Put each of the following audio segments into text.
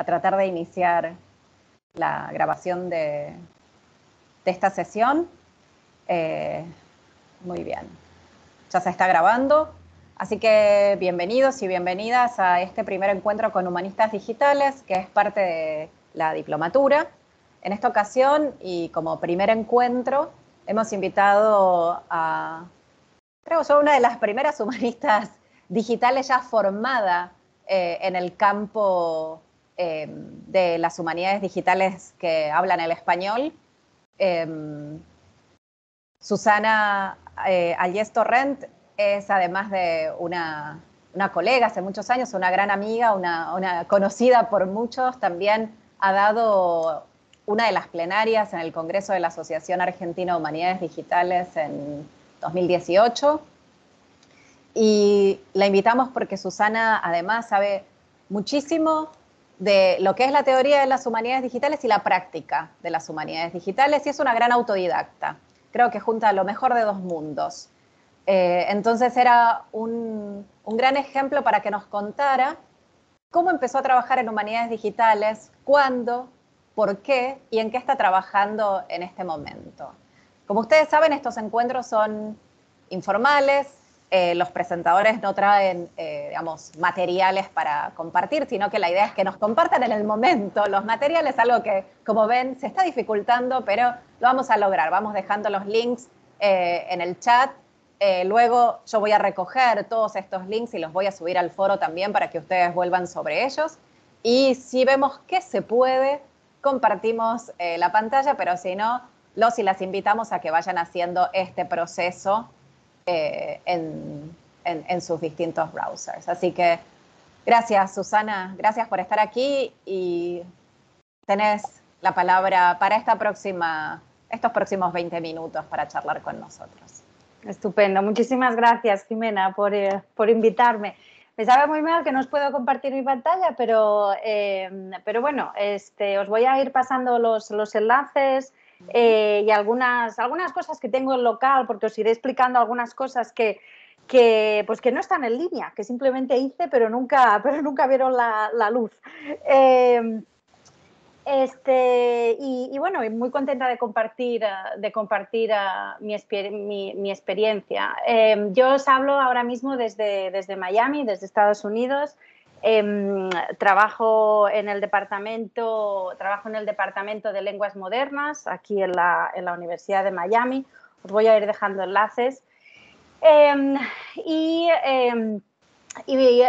a tratar de iniciar la grabación de esta sesión. Muy bien, ya se está grabando, así que bienvenidos y bienvenidas a este primer encuentro con Humanistas Digitales, que es parte de la diplomatura. En esta ocasión, y como primer encuentro, hemos invitado a, creo yo, una de las primeras humanistas digitales ya formada en el campo de las humanidades digitales que hablan el español. Susana Ayés Torrent es, además de una colega hace muchos años, una gran amiga, una conocida por muchos, también ha dado una de las plenarias en el Congreso de la Asociación Argentina de Humanidades Digitales en 2018. Y la invitamos porque Susana además sabe muchísimo de lo que es la teoría de las humanidades digitales y la práctica de las humanidades digitales, y es una gran autodidacta. Creo que junta lo mejor de dos mundos. Entonces era un gran ejemplo para que nos contara cómo empezó a trabajar en humanidades digitales, cuándo, por qué y en qué está trabajando en este momento. Como ustedes saben, estos encuentros son informales. Los presentadores no traen, digamos, materiales para compartir, sino que la idea es que nos compartan en el momento los materiales, algo que, como ven, se está dificultando, pero lo vamos a lograr. Vamos dejando los links en el chat. Luego yo voy a recoger todos estos links y los voy a subir al foro también para que ustedes vuelvan sobre ellos. Y si vemos que se puede, compartimos la pantalla, pero si no, los y las invitamos a que vayan haciendo este proceso en sus distintos browsers. Así que gracias, Susana, gracias por estar aquí y tenés la palabra para estos próximos 20 minutos para charlar con nosotros. Estupendo, muchísimas gracias, Jimena, por invitarme. Me sabe muy mal que no os puedo compartir mi pantalla, pero bueno, os voy a ir pasando los enlaces y algunas cosas que tengo en local, porque os iré explicando algunas cosas que no están en línea, que simplemente hice, pero nunca vieron la luz. Y bueno, muy contenta de compartir mi experiencia. Yo os hablo ahora mismo desde Miami, desde Estados Unidos. Trabajo en el departamento de lenguas modernas aquí en la Universidad de Miami. Os voy a ir dejando enlaces. Y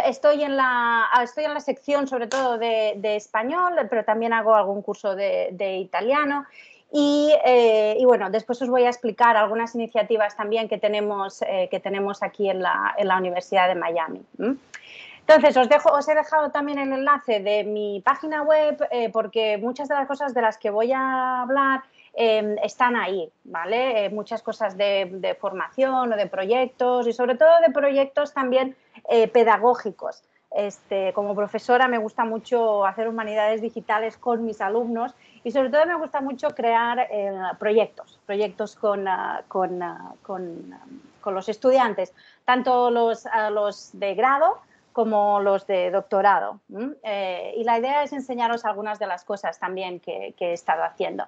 estoy en la sección sobre todo de español, pero también hago algún curso de italiano. Y bueno, después os voy a explicar algunas iniciativas también que tenemos aquí en la Universidad de Miami. Entonces, os he dejado también el enlace de mi página web porque muchas de las cosas de las que voy a hablar están ahí, ¿vale? Muchas cosas de formación o de proyectos y sobre todo de proyectos también pedagógicos. Como profesora me gusta mucho hacer humanidades digitales con mis alumnos y sobre todo me gusta mucho crear proyectos con los estudiantes, tanto los de grado como los de doctorado. Y la idea es enseñaros algunas de las cosas también que he estado haciendo.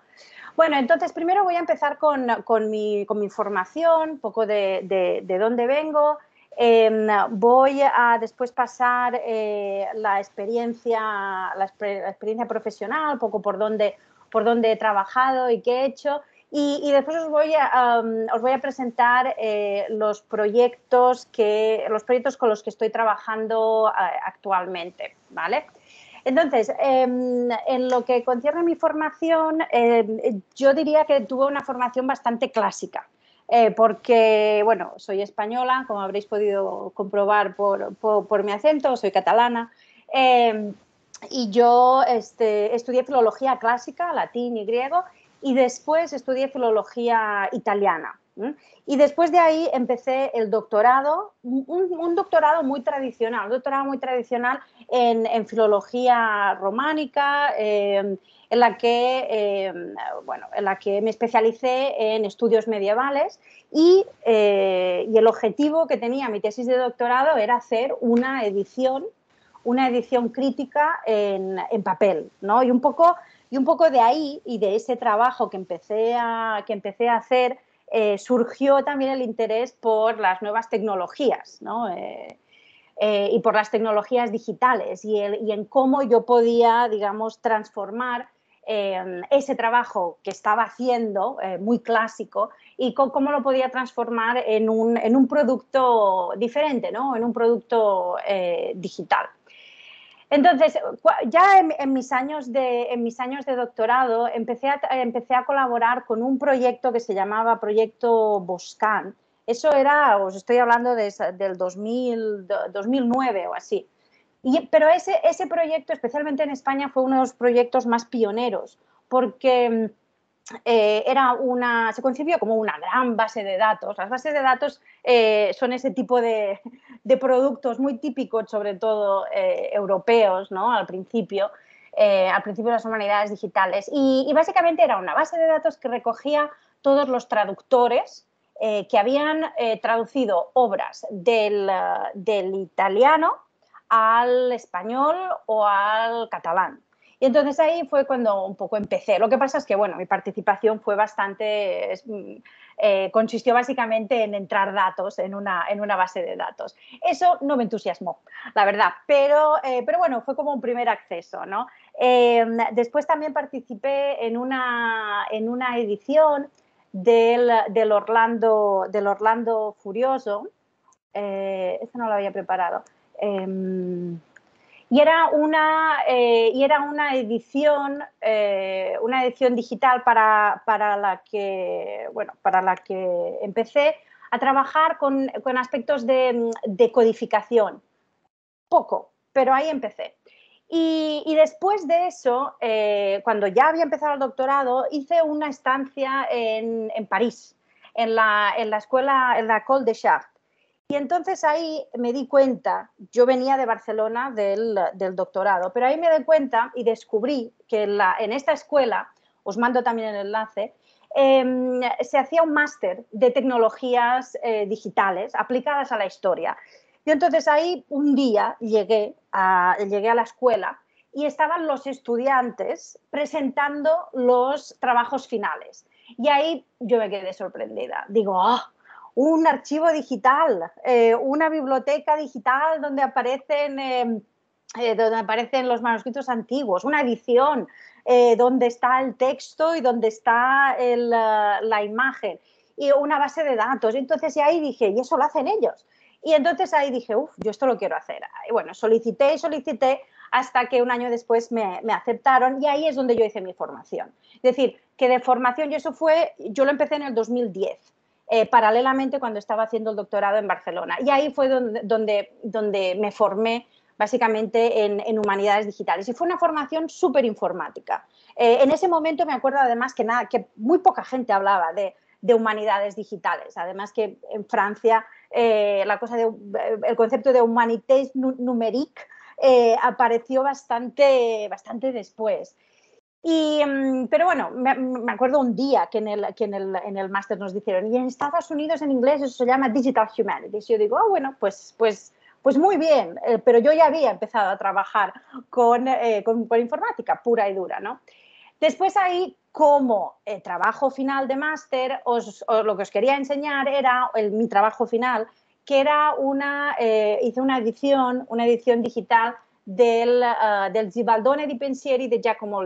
Bueno, entonces primero voy a empezar con mi formación, un poco de dónde vengo. Voy a después pasar la experiencia profesional, un poco por dónde he trabajado y qué he hecho. Y después os voy a presentar los proyectos con los que estoy trabajando actualmente, ¿vale? Entonces, en lo que concierne a mi formación, yo diría que tuve una formación bastante clásica, porque, bueno, soy española, como habréis podido comprobar por mi acento, soy catalana, y yo estudié filología clásica, latín y griego, y después estudié filología italiana. Y después de ahí empecé el doctorado, un doctorado muy tradicional, en filología románica, en la que me especialicé en estudios medievales y el objetivo que tenía mi tesis de doctorado era hacer una edición una edición crítica en papel, ¿no? Y un poco de ahí y de ese trabajo que empecé a hacer, surgió también el interés por las nuevas tecnologías, ¿no? Y por las tecnologías digitales y en cómo yo podía, digamos, transformar ese trabajo que estaba haciendo, muy clásico, y cómo lo podía transformar en un producto diferente, ¿no? En un producto digital. Entonces, ya en mis años de doctorado empecé a colaborar con un proyecto que se llamaba Proyecto Boscan. Eso era, os estoy hablando del 2009 o así. Pero ese proyecto, especialmente en España, fue uno de los proyectos más pioneros, porque se concibió como una gran base de datos. Las bases de datos son ese tipo de productos muy típicos, sobre todo europeos, ¿no? Al principio de las humanidades digitales. Y básicamente era una base de datos que recogía todos los traductores que habían traducido obras del italiano al español o al catalán. Y entonces ahí fue cuando un poco empecé. Lo que pasa es que, bueno, mi participación fue bastante, consistió básicamente en entrar datos en una base de datos. Eso no me entusiasmó, la verdad, pero bueno, fue como un primer acceso, ¿no? Después también participé en una edición del Orlando Furioso. Esta no lo había preparado. Y era una edición digital para la que empecé a trabajar con aspectos de codificación. Poco, pero ahí empecé. Y después de eso, cuando ya había empezado el doctorado, hice una estancia en París, en la escuela, en la École des Chartes. Y entonces ahí me di cuenta, yo venía de Barcelona del doctorado, pero ahí me di cuenta y descubrí que en esta escuela, os mando también el enlace, se hacía un máster de tecnologías digitales aplicadas a la historia. Y entonces ahí un día llegué a la escuela y estaban los estudiantes presentando los trabajos finales. Y ahí yo me quedé sorprendida. Digo, ¡oh! Un archivo digital, una biblioteca digital donde aparecen los manuscritos antiguos, una edición donde está el texto y donde está la imagen, y una base de datos. Entonces ahí dije, ¿y eso lo hacen ellos? Y entonces ahí dije, uff, yo esto lo quiero hacer. Y bueno, solicité hasta que un año después me aceptaron, y ahí es donde yo hice mi formación. Es decir, que de formación, yo lo empecé en el 2010. Paralelamente cuando estaba haciendo el doctorado en Barcelona. Y ahí fue donde me formé básicamente en humanidades digitales. Y fue una formación súper informática. En ese momento me acuerdo además que muy poca gente hablaba de humanidades digitales. Además que en Francia el concepto de humanités numérique apareció bastante después. Pero bueno, me acuerdo un día que en el máster nos dijeron, y en Estados Unidos en inglés eso se llama Digital Humanities. Y yo digo, bueno, pues muy bien, pero yo ya había empezado a trabajar con informática pura y dura, ¿no? Después ahí, como trabajo final de máster, lo que os quería enseñar era mi trabajo final, que era hice una edición digital del Zibaldone di Pensieri de Giacomo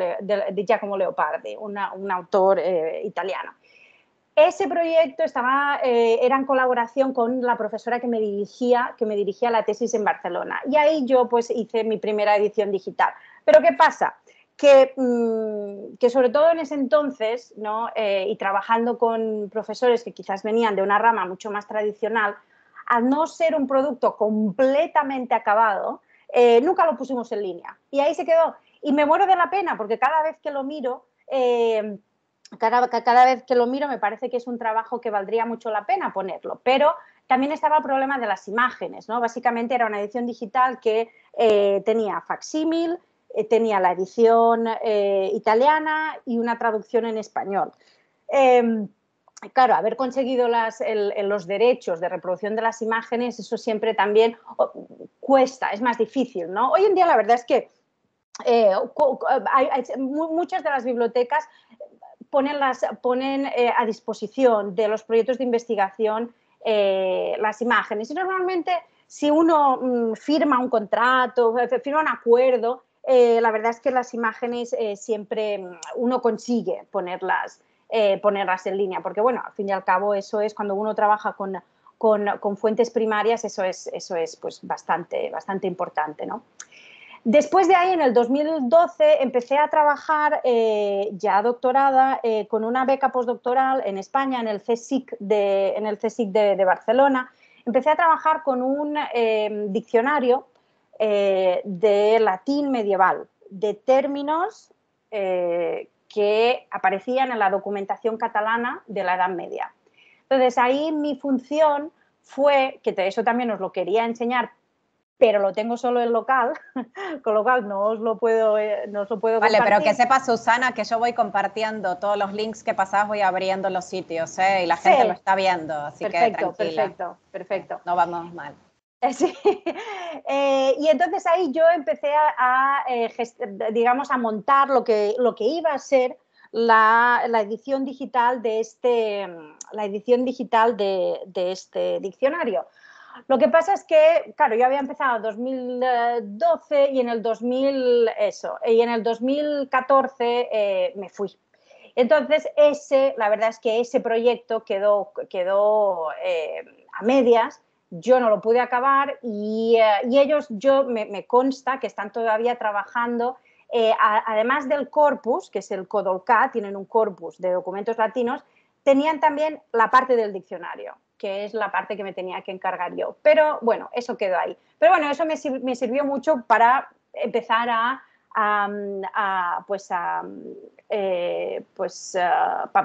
Leopardi, un autor italiano. Ese proyecto era en colaboración con la profesora que me dirigía la tesis en Barcelona. Y ahí yo pues hice mi primera edición digital. Pero ¿qué pasa? Que sobre todo en ese entonces, ¿no? Y trabajando con profesores que quizás venían de una rama mucho más tradicional, al no ser un producto completamente acabado, nunca lo pusimos en línea. Y ahí se quedó. Y me muero de la pena porque cada vez que lo miro, me parece que es un trabajo que valdría mucho la pena ponerlo. Pero también estaba el problema de las imágenes, ¿no? Básicamente era una edición digital que tenía facsímil, tenía la edición italiana y una traducción en español. claro, haber conseguido los derechos de reproducción de las imágenes, eso siempre también cuesta, es más difícil, ¿no? Hoy en día la verdad es que muchas de las bibliotecas ponen a disposición de los proyectos de investigación las imágenes. Y normalmente, si uno firma un contrato, firma un acuerdo, la verdad es que las imágenes siempre uno consigue ponerlas en línea, porque bueno, al fin y al cabo eso es cuando uno trabaja con fuentes primarias, eso es pues bastante importante, ¿no? Después de ahí, en el 2012, empecé a trabajar ya doctorada con una beca postdoctoral en España, en el CSIC de Barcelona. Empecé a trabajar con un diccionario de latín medieval, de términos que aparecían en la documentación catalana de la Edad Media. Entonces, ahí mi función fue, que eso también os lo quería enseñar, pero lo tengo solo en local, con lo cual no os lo puedo Vale, compartir. pero que sepa Susana que yo voy compartiendo todos los links que pasás, voy abriendo los sitios, y la Sí, gente lo está viendo, así que tranquila. Perfecto. No vamos mal. Sí. Y entonces ahí yo empecé digamos, a montar lo que iba a ser la edición digital de este diccionario. Lo que pasa es que, claro, yo había empezado en 2012 y en el 2014 me fui. Entonces, la verdad es que ese proyecto quedó a medias. Yo no lo pude acabar y ellos, me consta que están todavía trabajando, además del corpus, que es el Codolcat, tienen un corpus de documentos latinos, tenían también la parte del diccionario, que es la parte que me tenía que encargar yo. Pero bueno, eso quedó ahí. Pero bueno, eso me sirvió mucho para empezar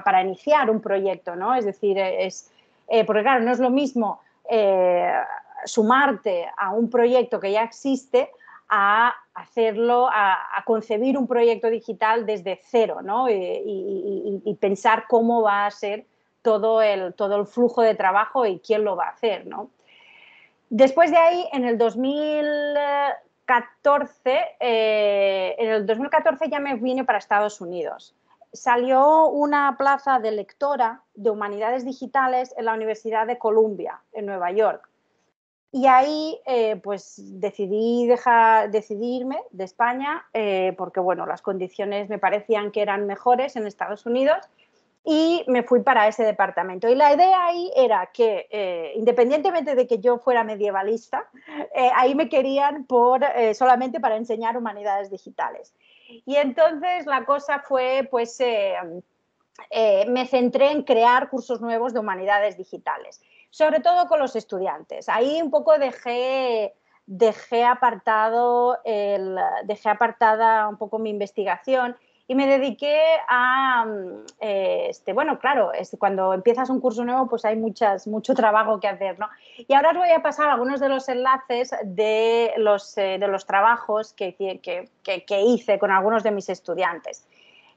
para iniciar un proyecto, ¿no? Es decir, porque claro, no es lo mismo sumarte a un proyecto que ya existe a hacerlo, a concebir un proyecto digital desde cero, ¿no? Y pensar cómo va a ser todo el flujo de trabajo y quién lo va a hacer, ¿no? Después de ahí, en el 2014 ya me vine para Estados Unidos. Salió una plaza de lectora de humanidades digitales en la Universidad de Columbia, en Nueva York. Y ahí pues decidí irme de España porque bueno, las condiciones me parecían que eran mejores en Estados Unidos y me fui para ese departamento. Y la idea ahí era que, independientemente de que yo fuera medievalista, ahí me querían solamente para enseñar humanidades digitales. Y entonces la cosa fue, pues, me centré en crear cursos nuevos de humanidades digitales, sobre todo con los estudiantes. Ahí un poco dejé apartada un poco mi investigación y me dediqué bueno, claro, cuando empiezas un curso nuevo pues hay mucho trabajo que hacer, ¿no? Y ahora os voy a pasar algunos de los enlaces de los trabajos que hice con algunos de mis estudiantes.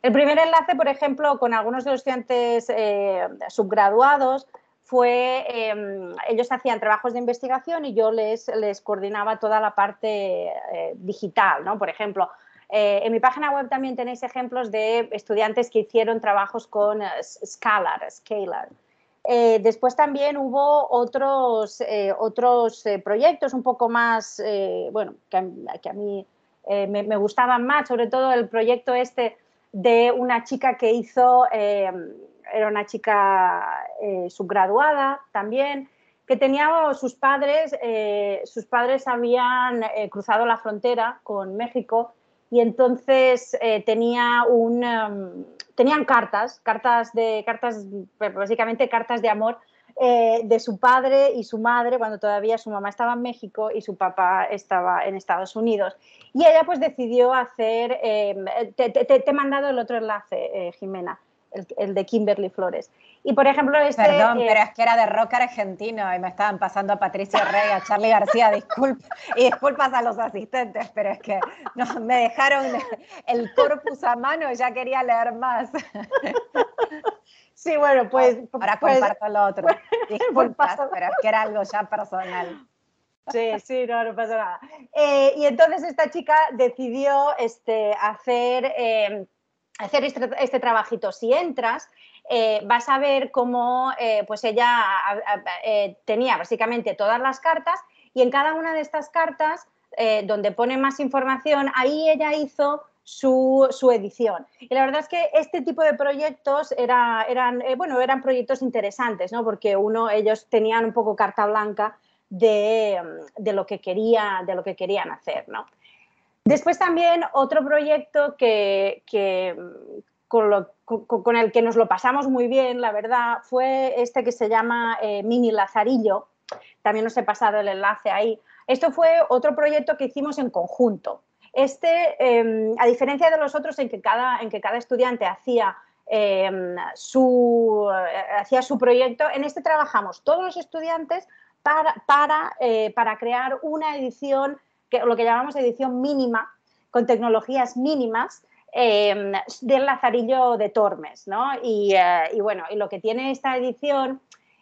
El primer enlace, por ejemplo, con algunos de los estudiantes subgraduados fue, ellos hacían trabajos de investigación y yo les coordinaba toda la parte digital, ¿no? Por ejemplo, en mi página web también tenéis ejemplos de estudiantes que hicieron trabajos con Scalar. Después también hubo otros proyectos un poco más, bueno, que a mí me gustaban más, sobre todo el proyecto de una chica que era una chica subgraduada también, que tenía sus padres habían cruzado la frontera con México y entonces tenían básicamente cartas de amor de su padre y su madre cuando todavía su mamá estaba en México y su papá estaba en Estados Unidos. Y ella pues decidió hacer, te he mandado el otro enlace, Jimena, el de Kimberly Flores. Y por ejemplo Perdón, pero es que era de rock argentino y me estaban pasando a Patricio Rey, a Charly García, y disculpas a los asistentes, pero es que no, me dejaron el corpus a mano y ya quería leer más. Sí, bueno, pues... Ahora pues comparto lo otro. Disculpas, pero es que era algo ya personal. Sí, sí, no, no pasa nada. Y entonces esta chica decidió hacer este trabajito. Si entras, vas a ver cómo pues ella tenía básicamente todas las cartas y en cada una de estas cartas, donde pone más información, ahí ella hizo su edición. Y la verdad es que este tipo de proyectos eran proyectos interesantes, ¿no? Porque ellos tenían un poco carta blanca de lo que querían hacer, ¿no? Después también otro proyecto con el que nos lo pasamos muy bien, la verdad, fue este que se llama Mini Lazarillo. También os he pasado el enlace ahí. Esto fue otro proyecto que hicimos en conjunto. A diferencia de los otros en que cada estudiante hacía su proyecto, en este trabajamos todos los estudiantes para crear una edición, lo que llamamos edición mínima, con tecnologías mínimas, del Lazarillo de Tormes, ¿no? Y lo que tiene esta edición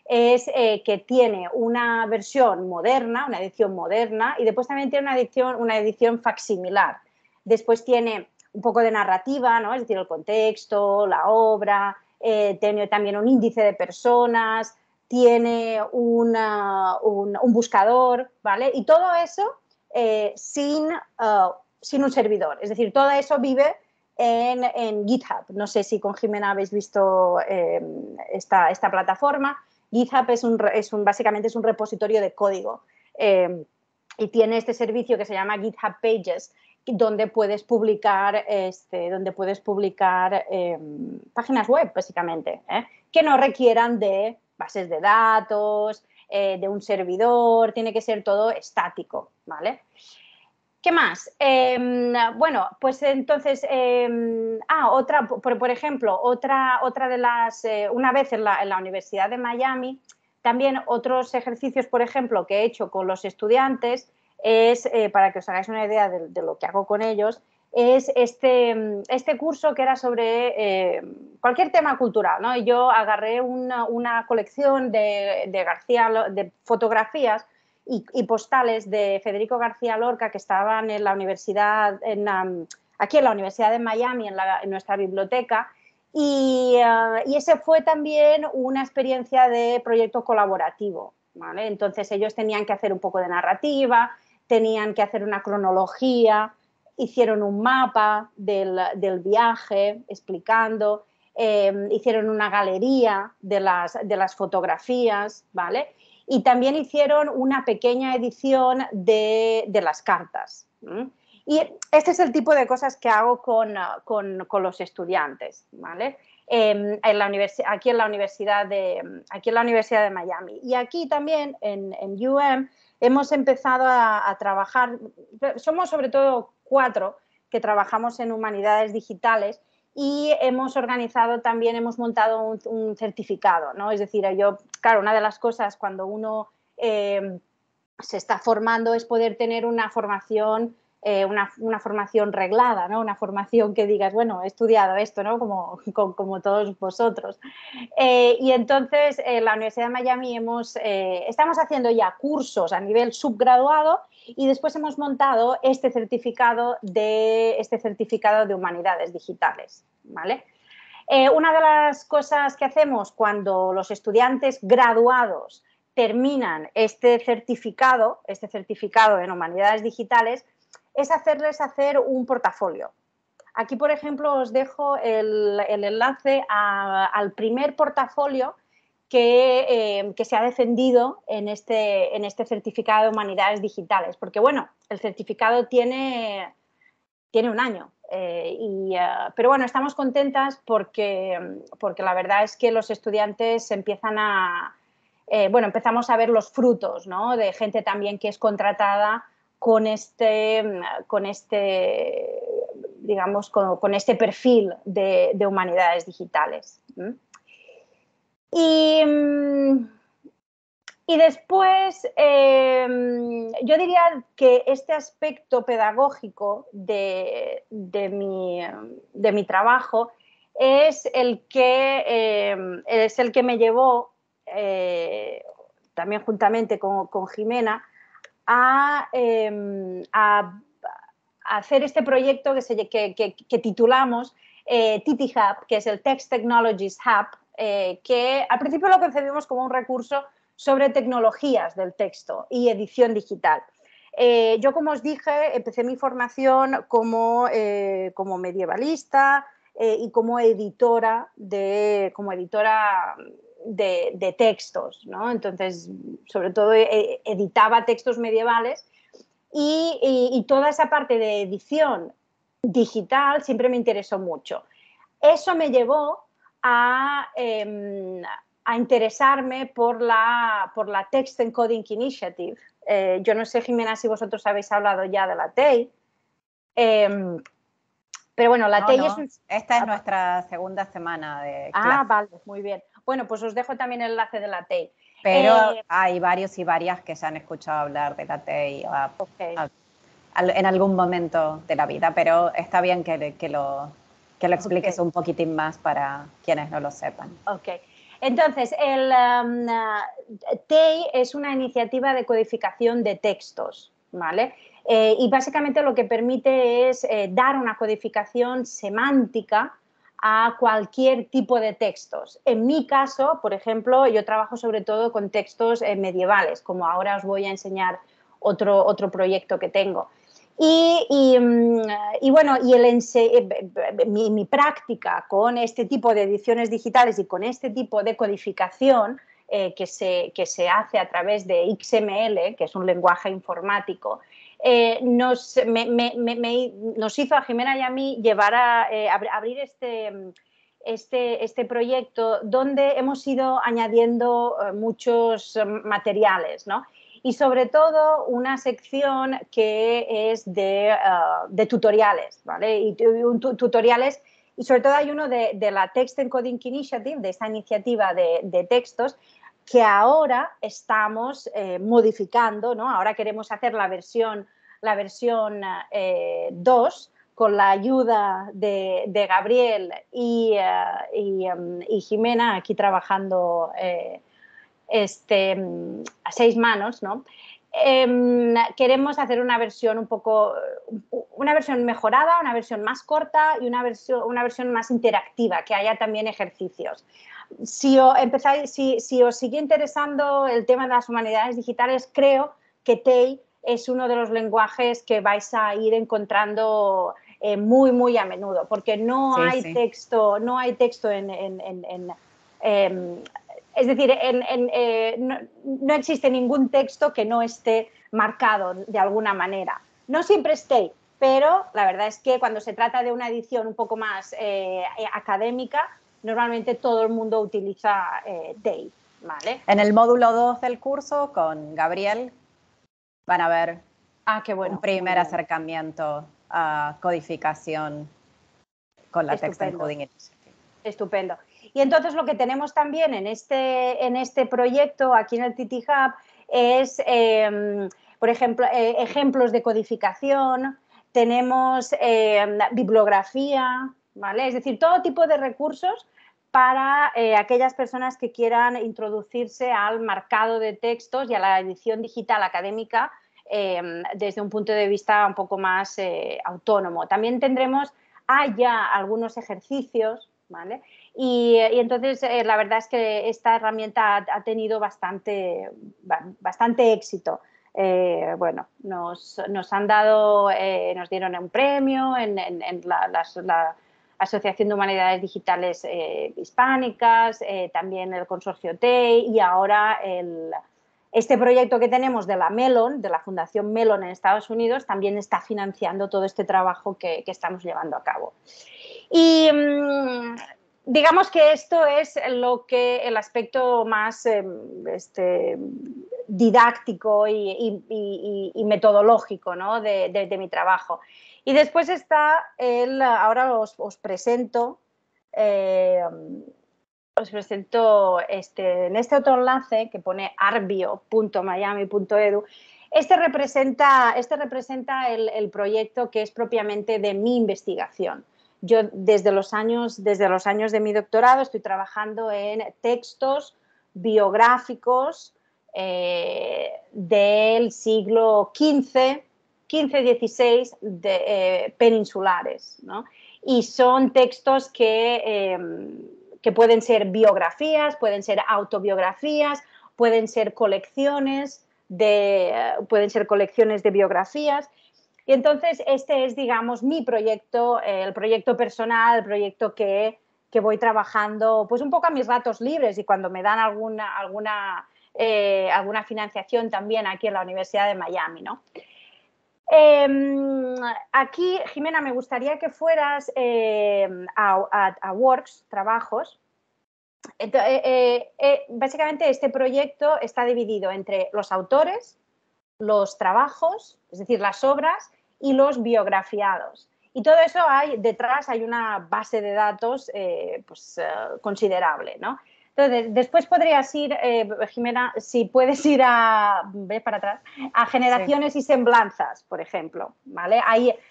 es que tiene una versión moderna, una edición moderna, y después también tiene una edición facsimilar. Después tiene un poco de narrativa, ¿no? Es decir, el contexto, la obra, tiene también un índice de personas, tiene un buscador, ¿vale? Y todo eso sin un servidor. Es decir, todo eso vive en GitHub. No sé si con Jimena habéis visto esta plataforma. GitHub básicamente es un repositorio de código y tiene este servicio que se llama GitHub Pages, donde puedes publicar páginas web, básicamente, que no requieran de bases de datos, de un servidor, tiene que ser todo estático, ¿vale? ¿Qué más? Bueno, pues entonces, por ejemplo, otra de las, una vez en la Universidad de Miami, también otros ejercicios, por ejemplo, que he hecho con los estudiantes, es, para que os hagáis una idea de lo que hago con ellos, es este curso que era sobre cualquier tema cultural, ¿no? Y yo agarré una colección de fotografías y postales de Federico García Lorca que estaban en la universidad, aquí en la Universidad de Miami, en nuestra biblioteca, y ese fue también una experiencia de proyecto colaborativo, ¿vale? Entonces ellos tenían que hacer un poco de narrativa, tenían que hacer una cronología, hicieron un mapa del viaje explicando, hicieron una galería de las fotografías, ¿vale? Y también hicieron una pequeña edición de las cartas. Y este es el tipo de cosas que hago con los estudiantes, ¿vale? Aquí en la Universidad de Miami. Y aquí también en UM hemos empezado a trabajar, somos sobre todo 4 que trabajamos en humanidades digitales y hemos montado un certificado, ¿no? Es decir, claro, una de las cosas cuando uno se está formando es poder tener una formación reglada, ¿no? Una formación que digas, bueno, he estudiado esto, ¿no? Como todos vosotros. Y entonces, en la Universidad de Miami estamos haciendo ya cursos a nivel subgraduado y después hemos montado este certificado de humanidades digitales, ¿vale? Una de las cosas que hacemos cuando los estudiantes graduados terminan este certificado en humanidades digitales, es hacerles hacer un portafolio. Aquí, por ejemplo, os dejo el enlace al primer portafolio que se ha defendido en este certificado de humanidades digitales. Porque, bueno, el certificado tiene un año. Pero bueno, estamos contentas porque la verdad es que los estudiantes empezamos a ver los frutos, ¿no? De gente también que es contratada con este perfil de humanidades digitales. Y después, yo diría que este aspecto pedagógico de mi trabajo es el que me llevó, también juntamente con Jimena, a hacer este proyecto que titulamos TT Hub, que es el Text Technologies Hub, que al principio lo concebimos como un recurso sobre tecnologías del texto y edición digital. Yo, como os dije, empecé mi formación como medievalista y como editora de textos, ¿no? Entonces, sobre todo, editaba textos medievales y toda esa parte de edición digital siempre me interesó mucho. Eso me llevó a interesarme por la Text Encoding Initiative. Yo no sé, Jimena, si vosotros habéis hablado ya de la TEI, pero bueno, la TEI es un... Esta es nuestra segunda semana de clase. Ah, vale, muy bien. Bueno, pues os dejo también el enlace de la TEI. Pero hay varios y varias que ya han escuchado hablar de la TEI en algún momento de la vida, pero está bien que lo expliques un poquitín más para quienes no lo sepan. Ok. Entonces, el TEI es una iniciativa de codificación de textos, ¿vale? Y básicamente lo que permite es dar una codificación semántica a cualquier tipo de textos. En mi caso, por ejemplo, yo trabajo sobre todo con textos medievales, como ahora os voy a enseñar otro proyecto que tengo. Bueno, mi práctica con este tipo de ediciones digitales y con este tipo de codificación que se hace a través de XML, que es un lenguaje informático, nos hizo a Jimena y a mí llevar a abrir este proyecto donde hemos ido añadiendo muchos materiales, ¿no? Y sobre todo una sección que es de tutoriales, ¿vale? Y tutoriales, y sobre todo hay uno de la Text Encoding Initiative, de esta iniciativa de textos, que ahora estamos modificando, ¿no? Ahora queremos hacer la versión 2, con la ayuda de Gabriel y Jimena, aquí trabajando a 6 manos, ¿no? Queremos hacer una versión una versión mejorada, una versión más corta y una versión más interactiva, que haya también ejercicios. Si os sigue interesando el tema de las humanidades digitales, creo que TEI es uno de los lenguajes que vais a ir encontrando muy, muy a menudo, porque no hay texto es decir, no existe ningún texto que no esté marcado de alguna manera. No siempre es TEI, pero la verdad es que cuando se trata de una edición un poco más académica, normalmente todo el mundo utiliza TEI, ¿vale? En el módulo 2 del curso, con Gabriel, van a ver un primer acercamiento a codificación con la Text Encoding Initiative. Estupendo. Y entonces lo que tenemos también en este proyecto, aquí en el TT Hub, es, por ejemplo, ejemplos de codificación, tenemos bibliografía, ¿vale? Es decir, todo tipo de recursos para aquellas personas que quieran introducirse al marcado de textos y a la edición digital académica desde un punto de vista un poco más autónomo. También tendremos ya algunos ejercicios, ¿vale? Y entonces la verdad es que esta herramienta ha tenido bastante éxito. Bueno, nos han dado, nos dieron un premio en la Asociación de Humanidades Digitales Hispánicas, también el consorcio TEI y ahora este proyecto que tenemos de la Mellon, de la Fundación Mellon en Estados Unidos, también está financiando todo este trabajo que estamos llevando a cabo. Y digamos que esto es el aspecto más didáctico y metodológico, ¿no? de mi trabajo. Y después está ahora os presento en este otro enlace que pone arbio.miami.edu. Este representa el proyecto que es propiamente de mi investigación. Yo desde los años de mi doctorado estoy trabajando en textos biográficos del siglo XV-XVI peninsulares, ¿no? Y son textos que pueden ser biografías, pueden ser autobiografías, pueden ser colecciones de biografías. Y entonces este es, digamos, mi proyecto, el proyecto personal, el proyecto que voy trabajando pues un poco a mis ratos libres y cuando me dan alguna financiación también aquí en la Universidad de Miami, ¿no? Aquí, Jimena, me gustaría que fueras a Works, trabajos. Básicamente este proyecto está dividido entre los autores, los trabajos, es decir, las obras, y los biografiados. Y todo eso detrás hay una base de datos considerable, ¿no? Entonces, después podrías ir, Jimena, si puedes ir ve para atrás, a generaciones y semblanzas, por ejemplo, ¿vale?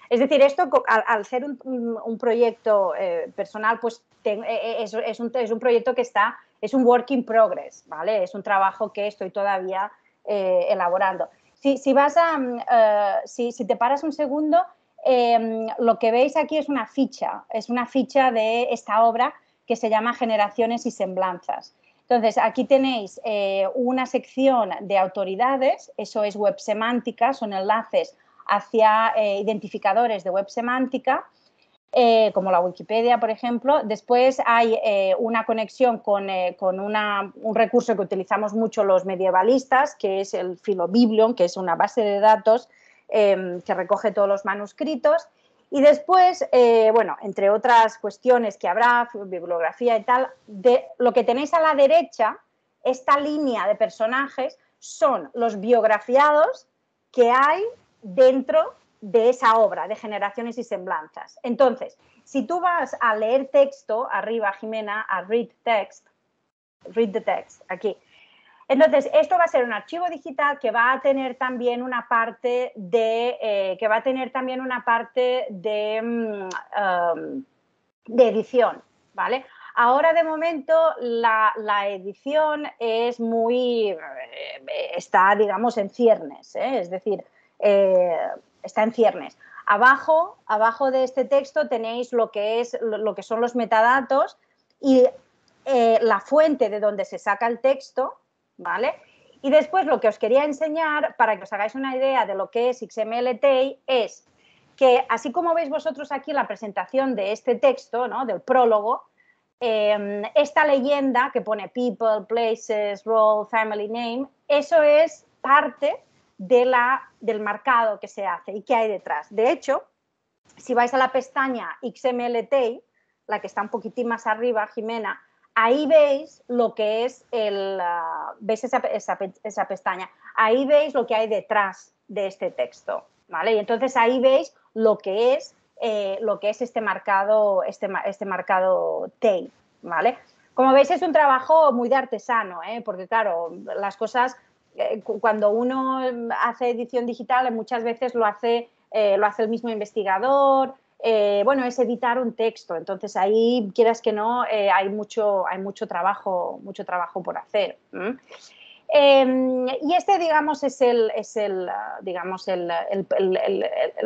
Es decir, esto al ser un proyecto personal, pues es un proyecto que es un work in progress, ¿vale? Es un trabajo que estoy todavía elaborando. Si te paras un segundo, lo que veis aquí es una ficha de esta obra que se llama Generaciones y Semblanzas. Entonces, aquí tenéis una sección de autoridades, eso es web semántica, son enlaces hacia identificadores de web semántica, como la Wikipedia, por ejemplo. Después hay una conexión con un recurso que utilizamos mucho los medievalistas, que es el Philobiblion, que es una base de datos que recoge todos los manuscritos. Y después, bueno, entre otras cuestiones que habrá, bibliografía y tal, lo que tenéis a la derecha, esta línea de personajes, son los biografiados que hay dentro de esa obra de Generaciones y Semblanzas. Entonces, si tú vas a leer texto, arriba, Jimena, a read the text, aquí. Entonces, esto va a ser un archivo digital que va a tener también una parte de edición, ¿vale? Ahora, de momento, la edición es está, digamos, en ciernes, es decir, está en ciernes. Abajo de este texto tenéis lo que son los metadatos y la fuente de donde se saca el texto, ¿vale? Y después lo que os quería enseñar, para que os hagáis una idea de lo que es XML-TEI, es que así como veis vosotros aquí la presentación de este texto, ¿no?, del prólogo, esta leyenda que pone people, places, role, family name, eso es parte del marcado que se hace y que hay detrás. De hecho, si vais a la pestaña XML-TEI, la que está un poquitín más arriba, Jimena, ahí veis lo que es ¿veis esa pestaña? Ahí veis lo que hay detrás de este texto, ¿vale? Y entonces ahí veis lo que es este marcado TEI, ¿vale? Como veis, es un trabajo muy de artesano, porque claro, las cosas, cuando uno hace edición digital, muchas veces lo hace el mismo investigador. Bueno, es editar un texto, entonces ahí, quieras que no, hay mucho trabajo por hacer. Y este, digamos, es el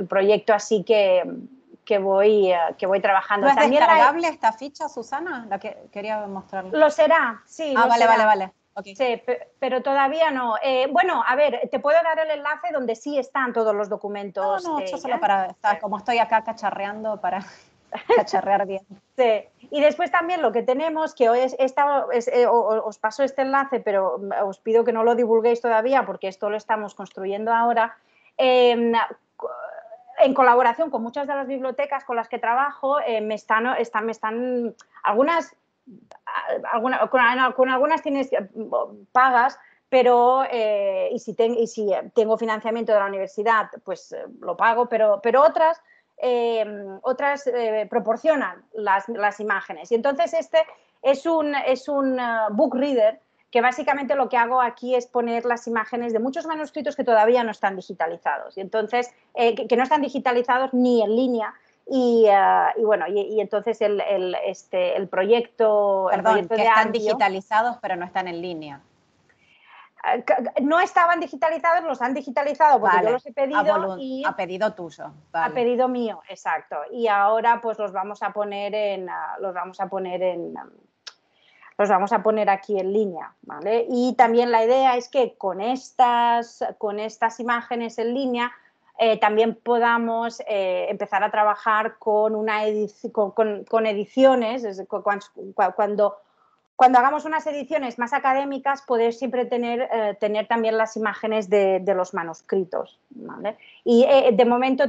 proyecto así que voy trabajando. ¿No es descargable esta ficha, Susana? La que quería mostrarle. Lo será, sí. Vale. Okay. Sí, pero todavía no. Bueno, a ver, te puedo dar el enlace donde sí están todos los documentos. No, yo solo como estoy acá cacharreando, para cacharrear bien. Sí. Y después también lo que tenemos, que os paso este enlace, pero os pido que no lo divulguéis todavía porque esto lo estamos construyendo ahora, en colaboración con muchas de las bibliotecas con las que trabajo, con algunas tienes pagas, pero y si tengo financiamiento de la universidad, pues lo pago, pero otras proporcionan las imágenes. Y entonces este es un book reader que básicamente lo que hago aquí es poner las imágenes de muchos manuscritos que todavía no están digitalizados. Y entonces, que no están digitalizados ni en línea. Y bueno, y entonces el proyecto, Perdón, que de están Ambio, digitalizados pero no están en línea. no estaban digitalizados, los han digitalizado porque yo Vale, los he pedido y a pedido tuyo. a Vale. pedido mío, exacto. Y ahora pues los vamos a poner aquí en línea, ¿vale? Y también la idea es que con estas imágenes en línea también podamos empezar a trabajar con ediciones, cuando hagamos unas ediciones más académicas, poder siempre tener también las imágenes de los manuscritos, ¿vale? Y de momento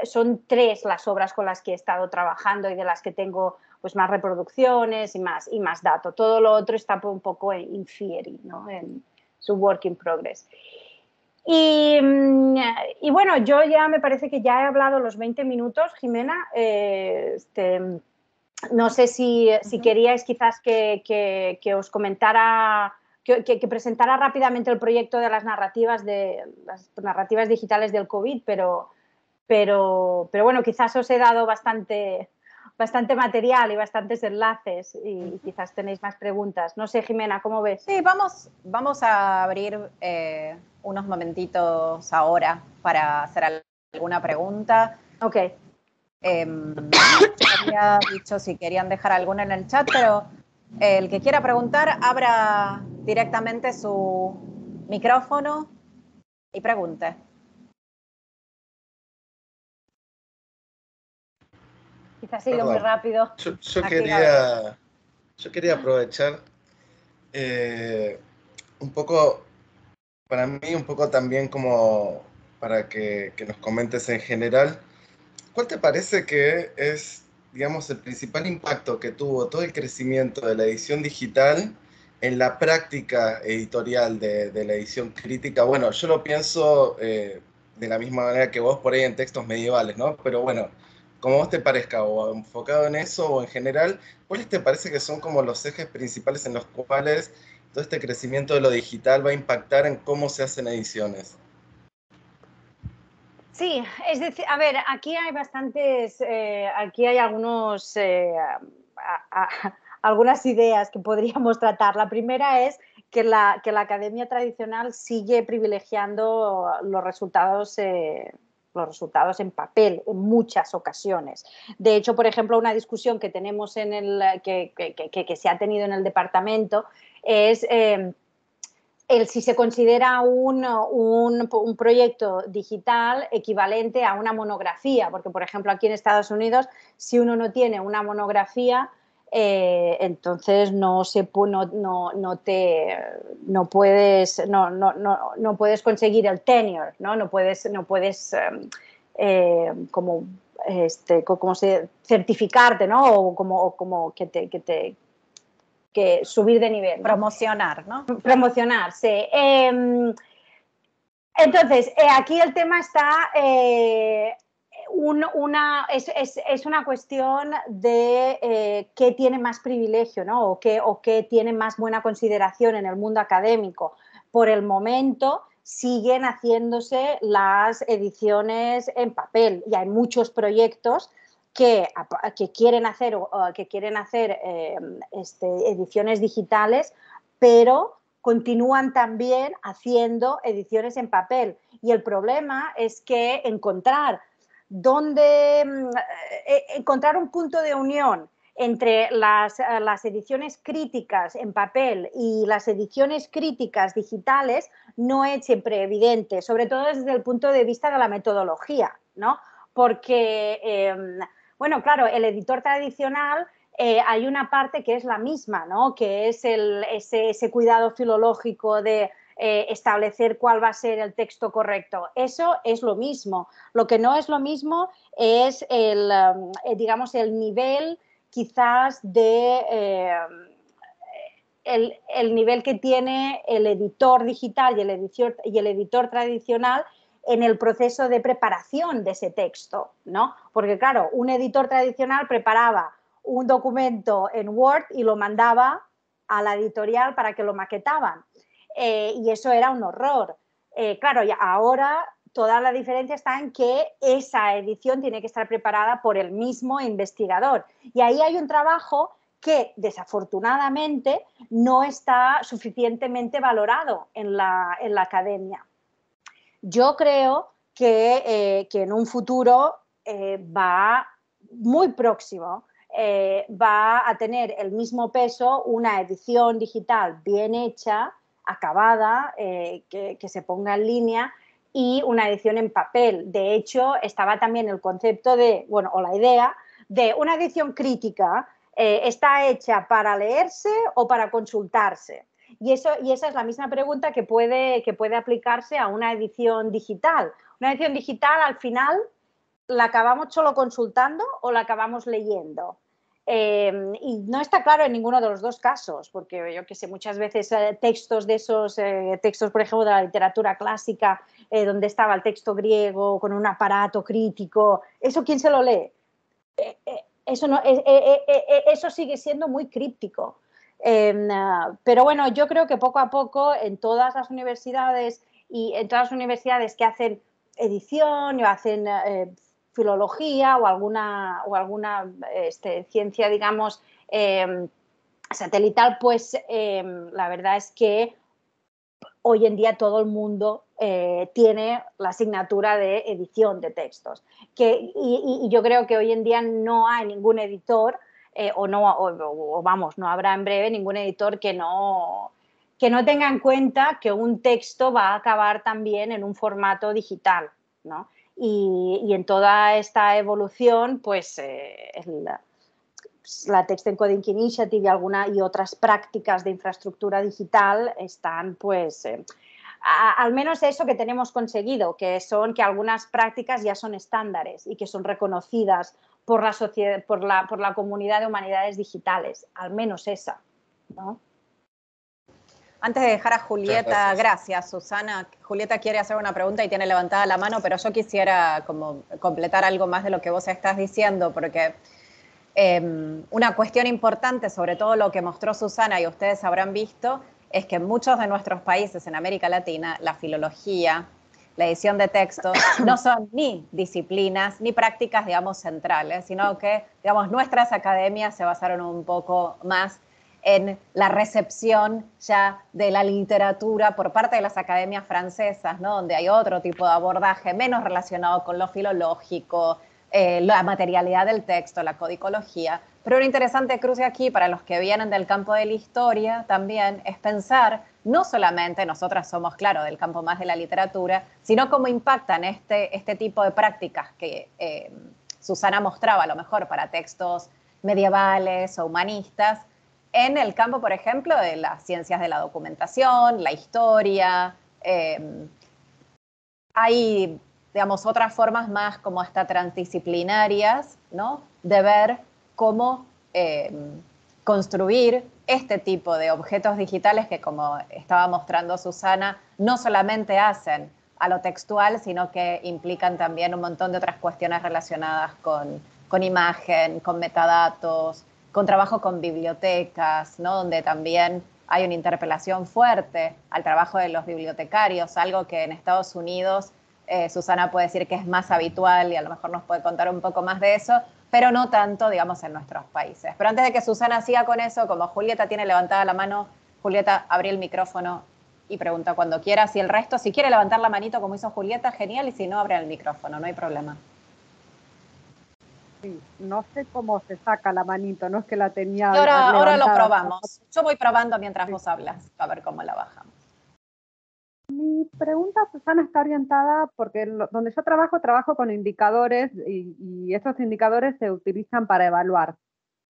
son 3 las obras con las que he estado trabajando y de las que tengo pues más reproducciones y más datos. Todo lo otro está un poco in theory, ¿no? En su work in progress. Y bueno, yo ya me parece que ya he hablado los 20 minutos, Jimena. No sé si queríais quizás que os comentara, que presentara rápidamente el proyecto de las narrativas digitales del COVID, pero bueno, quizás os he dado bastante material y bastantes enlaces y quizás tenéis más preguntas. No sé, Jimena, ¿cómo ves? Sí, vamos a abrir unos momentitos ahora para hacer alguna pregunta. Ok. Había dicho si querían dejar alguna en el chat, pero el que quiera preguntar, abra directamente su micrófono y pregunte. Quizás he ido muy rápido. Yo quería aprovechar un poco, para mí, un poco también como para que nos comentes en general, ¿cuál te parece que es, digamos, el principal impacto que tuvo todo el crecimiento de la edición digital en la práctica editorial de la edición crítica? Bueno, yo lo pienso de la misma manera que vos por ahí en textos medievales, ¿no? Pero bueno, como vos te parezca, o enfocado en eso o en general, ¿cuáles te parece que son como los ejes principales en los cuales todo este crecimiento de lo digital va a impactar en cómo se hacen ediciones? Sí, es decir, a ver, aquí hay algunas ideas que podríamos tratar. La primera es que la academia tradicional sigue privilegiando los resultados en papel en muchas ocasiones. De hecho, por ejemplo, una discusión que tenemos que se ha tenido en el departamento es si se considera un proyecto digital equivalente a una monografía, porque, por ejemplo, aquí en Estados Unidos, si uno no tiene una monografía, entonces no puedes conseguir el tenure, no puedes certificarte, ¿no? O como que subir de nivel, ¿no? Promocionar, ¿no? Promocionarse. Entonces, aquí el tema está, es una cuestión de qué tiene más privilegio, ¿no? O qué tiene más buena consideración en el mundo académico. Por el momento siguen haciéndose las ediciones en papel y hay muchos proyectos que quieren hacer ediciones digitales, pero continúan también haciendo ediciones en papel. Y el problema es que encontrar un punto de unión entre las ediciones críticas en papel y las ediciones críticas digitales no es siempre evidente, sobre todo desde el punto de vista de la metodología, ¿no? Porque, bueno, claro, el editor tradicional hay una parte que es la misma, ¿no? Que es ese cuidado filológico de establecer cuál va a ser el texto correcto. Eso es lo mismo. Lo que no es lo mismo es digamos, el nivel quizás el nivel que tiene el editor digital y el editor tradicional en el proceso de preparación de ese texto, ¿no? Porque, claro, un editor tradicional preparaba un documento en Word y lo mandaba a la editorial para que lo maquetaban. Y eso era un horror. Claro, y ahora toda la diferencia está en que esa edición tiene que estar preparada por el mismo investigador. Y ahí hay un trabajo que desafortunadamente no está suficientemente valorado en la academia. Yo creo que en un futuro va muy próximo, va a tener el mismo peso una edición digital bien hecha, acabada, que se ponga en línea, y una edición en papel. De hecho, estaba también el concepto de, bueno, o la idea de una edición crítica, ¿está hecha para leerse o para consultarse? Y esa es la misma pregunta que puede aplicarse a una edición digital. Una edición digital, al final, ¿la acabamos solo consultando o la acabamos leyendo? Y no está claro en ninguno de los dos casos, porque yo que sé, muchas veces textos de esos, textos, por ejemplo, de la literatura clásica, donde estaba el texto griego con un aparato crítico, ¿eso quién se lo lee? Eso sigue siendo muy críptico. Pero bueno, yo creo que poco a poco en todas las universidades y en todas las universidades que hacen edición o hacen filología o alguna ciencia, digamos, satelital, pues la verdad es que hoy en día todo el mundo tiene la asignatura de edición de textos. Y yo creo que hoy en día no hay ningún editor, no habrá en breve ningún editor que no tenga en cuenta que un texto va a acabar también en un formato digital, ¿no? Y en toda esta evolución, pues la Text Encoding Initiative y otras prácticas de infraestructura digital están, pues, al menos eso que tenemos conseguido, que son que algunas prácticas ya son estándares y que son reconocidas por la sociedad, por la comunidad de humanidades digitales, al menos esa, ¿no? Antes de dejar a Julieta, gracias Susana. Julieta quiere hacer una pregunta y tiene levantada la mano, pero yo quisiera como completar algo más de lo que vos estás diciendo, porque una cuestión importante, sobre todo lo que mostró Susana y ustedes habrán visto, es que en muchos de nuestros países en América Latina, la filología, la edición de textos, no son ni disciplinas ni prácticas, digamos, centrales, sino que, digamos, nuestras academias se basaron un poco más en la recepción ya de la literatura por parte de las academias francesas, ¿no? Donde hay otro tipo de abordaje menos relacionado con lo filológico, la materialidad del texto, la codicología. Pero lo interesante, cruce aquí, para los que vienen del campo de la historia también, es pensar, no solamente nosotras somos, claro, del campo más de la literatura, sino cómo impactan este tipo de prácticas que Susana mostraba, a lo mejor para textos medievales o humanistas, en el campo, por ejemplo, de las ciencias de la documentación, la historia. Hay, digamos, otras formas más como hasta transdisciplinarias, ¿no? De ver cómo construir este tipo de objetos digitales que, como estaba mostrando Susana, no solamente hacen a lo textual, sino que implican también un montón de otras cuestiones relacionadas con imagen, con metadatos, con trabajo con bibliotecas, ¿no? Donde también hay una interpelación fuerte al trabajo de los bibliotecarios, algo que en Estados Unidos Susana puede decir que es más habitual y a lo mejor nos puede contar un poco más de eso, pero no tanto, digamos, en nuestros países. Pero antes de que Susana siga con eso, como Julieta tiene levantada la mano, Julieta, abrí el micrófono y pregunta cuando quieras. Y el resto, si quiere levantar la manito como hizo Julieta, genial, y si no, abre el micrófono, no hay problema. Sí, no sé cómo se saca la manito, no es que la tenía Y ahora lo levantada. probamos. Yo voy probando mientras vos hablas, a ver cómo la bajamos. Mi pregunta, Susana, está orientada porque donde yo trabajo con indicadores y esos indicadores se utilizan para evaluar.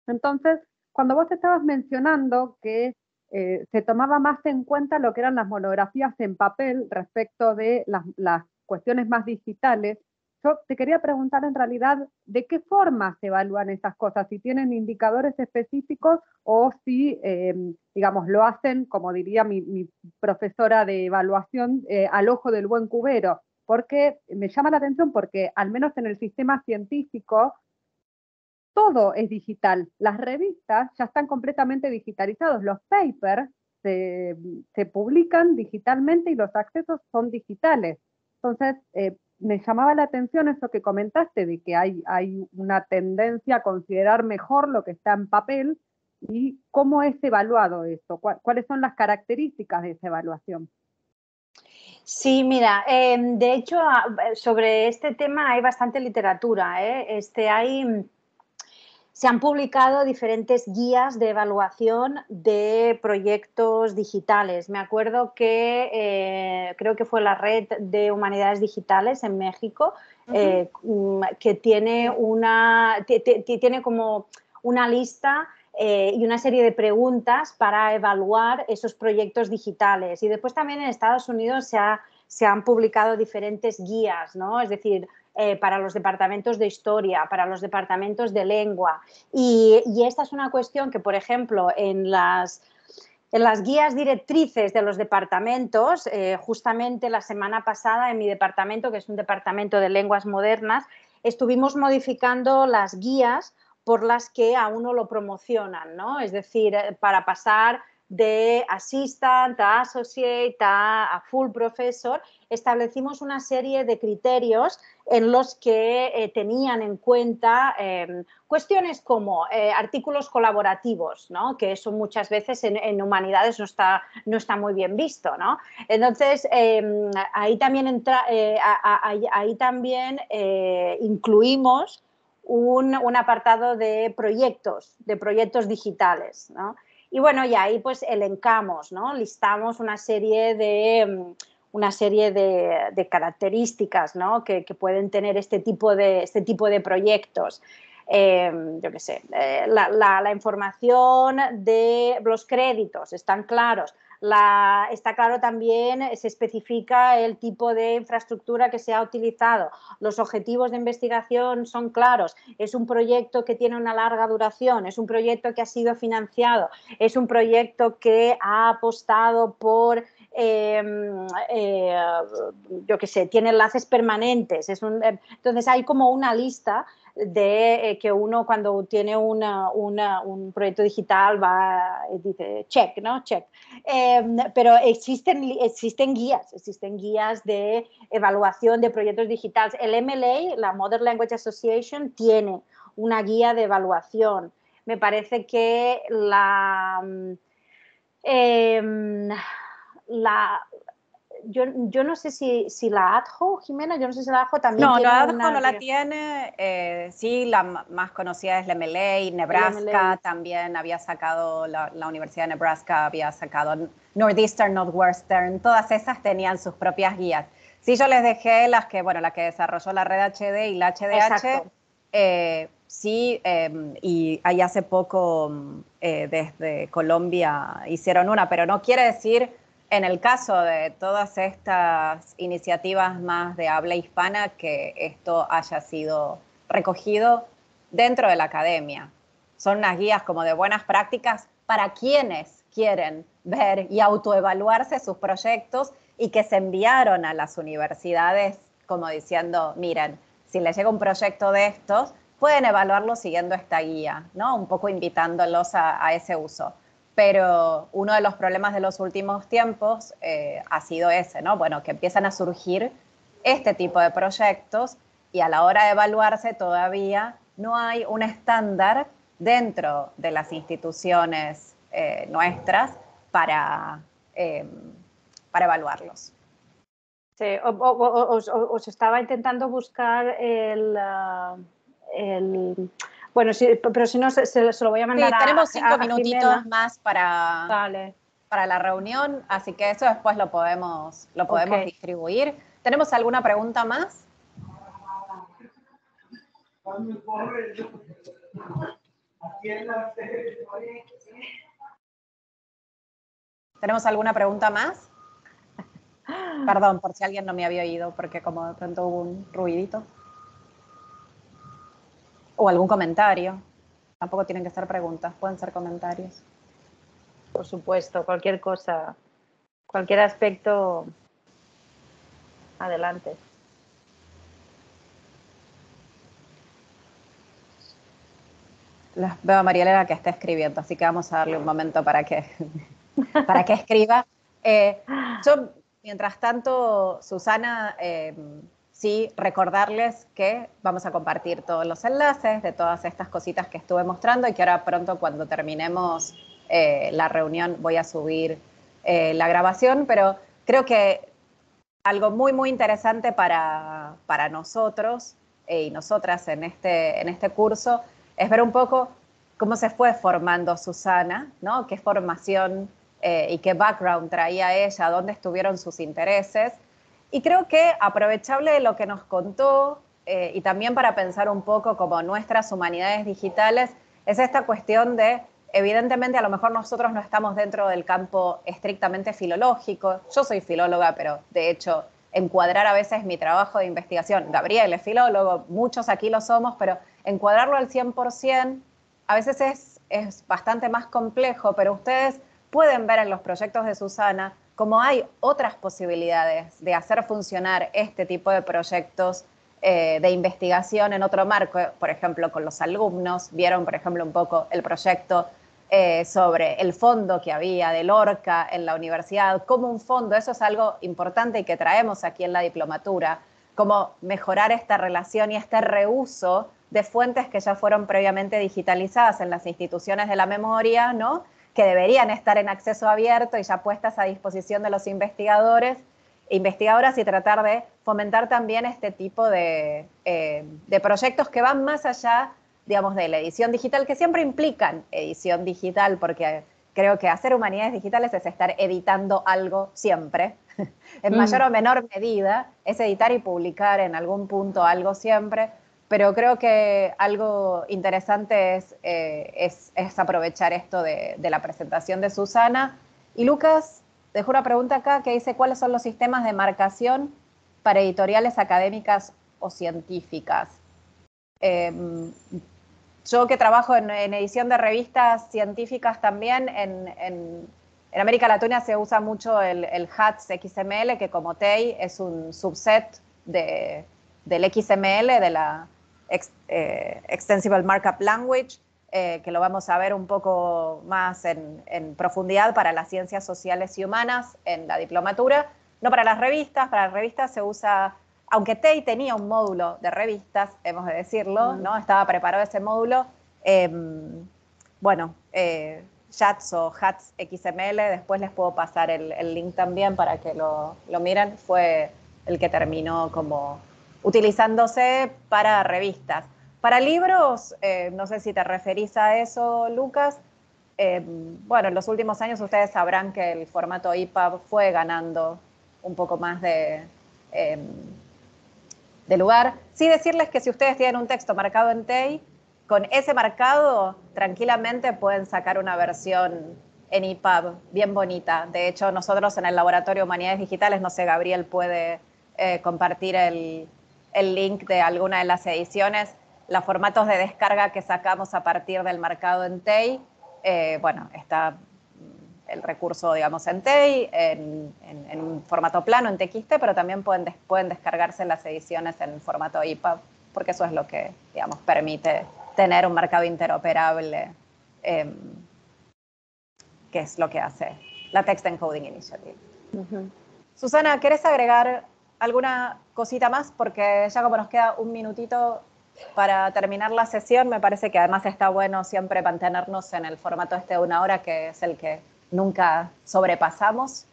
Entonces, cuando vos estabas mencionando que se tomaba más en cuenta lo que eran las monografías en papel respecto de las cuestiones más digitales, yo te quería preguntar en realidad de qué forma se evalúan esas cosas, si tienen indicadores específicos o si, digamos, lo hacen, como diría mi profesora de evaluación, al ojo del buen cubero, porque me llama la atención porque al menos en el sistema científico todo es digital. Las revistas ya están completamente digitalizados. Los papers se publican digitalmente y los accesos son digitales. Entonces, me llamaba la atención eso que comentaste, de que hay una tendencia a considerar mejor lo que está en papel y cómo es evaluado esto, cuáles son las características de esa evaluación. Sí, mira, de hecho, sobre este tema hay bastante literatura, ¿eh? Se han publicado diferentes guías de evaluación de proyectos digitales. Me acuerdo que creo que fue la Red de Humanidades Digitales en México, que tiene tiene como una lista y una serie de preguntas para evaluar esos proyectos digitales. Y después también en Estados Unidos se han publicado diferentes guías, ¿no? Es decir, para los departamentos de historia, para los departamentos de lengua. Y esta es una cuestión que, por ejemplo, en las guías directrices de los departamentos, justamente la semana pasada en mi departamento, que es un departamento de lenguas modernas, estuvimos modificando las guías por las que a uno lo promocionan, ¿no? Es decir, para pasar de assistant a associate a full professor, establecimos una serie de criterios en los que tenían en cuenta cuestiones como artículos colaborativos, ¿no? Que eso muchas veces en humanidades no está muy bien visto, ¿no? Entonces, ahí también, ahí también incluimos un apartado de proyectos digitales, ¿no? Y bueno, y ahí pues elencamos, ¿no? Listamos una serie de características, ¿no? que pueden tener este tipo de proyectos. Yo qué sé, la información de los créditos están claros. Está claro también, se especifica el tipo de infraestructura que se ha utilizado. Los objetivos de investigación son claros. Es un proyecto que tiene una larga duración, es un proyecto que ha sido financiado, es un proyecto que ha apostado por yo qué sé, tiene enlaces permanentes. Entonces hay como una lista de que uno cuando tiene un proyecto digital va y dice check, ¿no? Check. Pero existen guías de evaluación de proyectos digitales. El MLA, la Modern Language Association, tiene una guía de evaluación. Me parece que yo no sé si la ADJO, Jimena, yo no sé si la ADJO también tiene la una... ADJO no la tiene. Sí, la más conocida es la MLA. Nebraska también había sacado, la Universidad de Nebraska había sacado, Northeastern, Northwestern, todas esas tenían sus propias guías. Sí, yo les dejé la que desarrolló la red HD y la HDH. Sí, y ahí hace poco desde Colombia hicieron una, pero no quiere decir, en el caso de todas estas iniciativas más de habla hispana, que esto haya sido recogido dentro de la academia. Son unas guías como de buenas prácticas para quienes quieren ver y autoevaluarse sus proyectos y que se enviaron a las universidades como diciendo, miren, si les llega un proyecto de estos, pueden evaluarlo siguiendo esta guía, ¿no? Un poco invitándolos a ese uso. Pero uno de los problemas de los últimos tiempos ha sido ese, ¿no? Bueno, que empiezan a surgir este tipo de proyectos y a la hora de evaluarse todavía no hay un estándar dentro de las instituciones nuestras para evaluarlos. Sí, os estaba intentando buscar bueno, sí, pero si no, se lo voy a mandar a tenemos 5 minutitos Jimena más para la reunión, así que eso después lo podemos distribuir. ¿Tenemos alguna pregunta más? ¿Tenemos alguna pregunta más? Perdón, por si alguien no me había oído, porque como de pronto hubo un ruidito. O algún comentario. Tampoco tienen que ser preguntas, pueden ser comentarios. Por supuesto, cualquier cosa, cualquier aspecto, adelante. Veo a María Elena que está escribiendo, así que vamos a darle un momento para que escriba. Yo Mientras tanto, Susana, sí, recordarles que vamos a compartir todos los enlaces de todas estas cositas que estuve mostrando y que ahora pronto, cuando terminemos la reunión, voy a subir la grabación, pero creo que algo muy, muy interesante para nosotros y nosotras en este curso es ver un poco cómo se fue formando Susana, ¿no? Qué formación y qué background traía ella, dónde estuvieron sus intereses. Y creo que aprovechable lo que nos contó y también para pensar un poco como nuestras humanidades digitales, es esta cuestión de, evidentemente, a lo mejor nosotros no estamos dentro del campo estrictamente filológico. Yo soy filóloga, pero de hecho encuadrar a veces mi trabajo de investigación, Gabriel es filólogo, muchos aquí lo somos, pero encuadrarlo al 100% a veces es bastante más complejo, pero ustedes pueden ver en los proyectos de Susana cómo hay otras posibilidades de hacer funcionar este tipo de proyectos de investigación en otro marco, por ejemplo, con los alumnos. Vieron, por ejemplo, un poco el proyecto sobre el fondo que había del Lorca en la universidad, como un fondo, eso es algo importante y que traemos aquí en la diplomatura, cómo mejorar esta relación y este reuso de fuentes que ya fueron previamente digitalizadas en las instituciones de la memoria, ¿no? Que deberían estar en acceso abierto y ya puestas a disposición de los investigadores e investigadoras, y tratar de fomentar también este tipo de proyectos que van más allá, digamos, de la edición digital, que siempre implican edición digital, porque creo que hacer humanidades digitales es estar editando algo siempre, en mayor o menor medida, es editar y publicar en algún punto algo siempre, pero creo que algo interesante es aprovechar esto de la presentación de Susana. Y Lucas, dejo una pregunta acá que dice, ¿cuáles son los sistemas de marcación para editoriales académicas o científicas? Yo que trabajo en edición de revistas científicas también, en América Latina se usa mucho el HATS XML, que como TEI es un subset del XML, de la Extensible Markup Language, que lo vamos a ver un poco más en profundidad para las ciencias sociales y humanas en la diplomatura. No para las revistas se usa, aunque TEI tenía un módulo de revistas, hemos de decirlo, ¿no? Estaba preparado ese módulo. JATS o HATS XML, después les puedo pasar el link también para que lo miren, fue el que terminó como utilizándose para revistas. Para libros, no sé si te referís a eso, Lucas. Bueno, en los últimos años ustedes sabrán que el formato EPUB fue ganando un poco más de lugar. Sí, decirles que si ustedes tienen un texto marcado en TEI, con ese marcado tranquilamente pueden sacar una versión en EPUB bien bonita. De hecho, nosotros en el Laboratorio de Humanidades Digitales, no sé, Gabriel puede compartir el link de alguna de las ediciones, los formatos de descarga que sacamos a partir del marcado en TEI. Bueno, está el recurso, digamos, en TEI, en un formato plano, en TXT, pero también pueden descargarse las ediciones en formato EPUB, porque eso es lo que, digamos, permite tener un marcado interoperable, que es lo que hace la Text Encoding Initiative. Susana, ¿querés agregar alguna cosita más? Porque ya como nos queda un minutito para terminar la sesión, me parece que además está bueno siempre mantenernos en el formato de 1 hora, que es el que nunca sobrepasamos.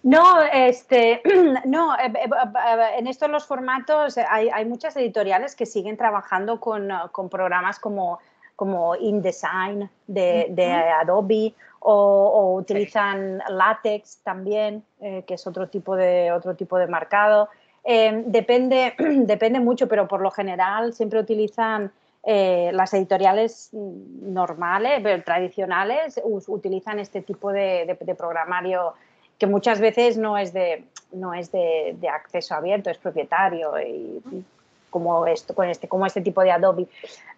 No, no, en estos los formatos hay muchas editoriales que siguen trabajando con programas como InDesign de Adobe o utilizan LaTeX también, que es otro tipo de marcado. Depende mucho, pero por lo general siempre utilizan las editoriales normales, tradicionales, utilizan este tipo de programario que muchas veces no es de acceso abierto, es propietario, y como este tipo de Adobe.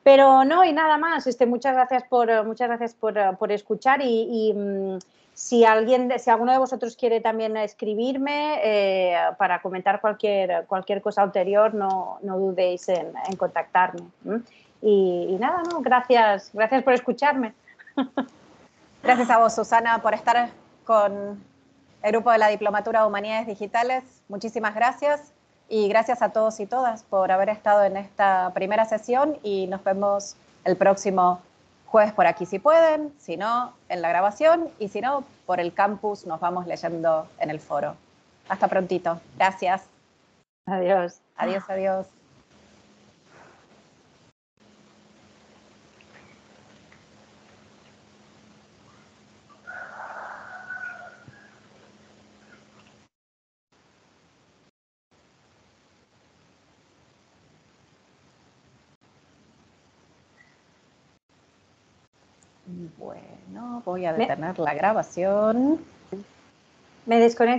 Pero no, y nada más. Muchas gracias por escuchar, y si alguno de vosotros quiere también escribirme para comentar cualquier cosa ulterior, no dudéis en contactarme. Y nada, no, gracias por escucharme. Gracias a vos, Susana, por estar el grupo de la Diplomatura de Humanidades Digitales, muchísimas gracias y gracias a todos y todas por haber estado en esta primera sesión y nos vemos el próximo jueves por aquí si pueden, si no, en la grabación y si no, por el campus nos vamos leyendo en el foro. Hasta prontito. Gracias. Adiós. Adiós, adiós. Bueno, voy a detener la grabación. Me desconecto.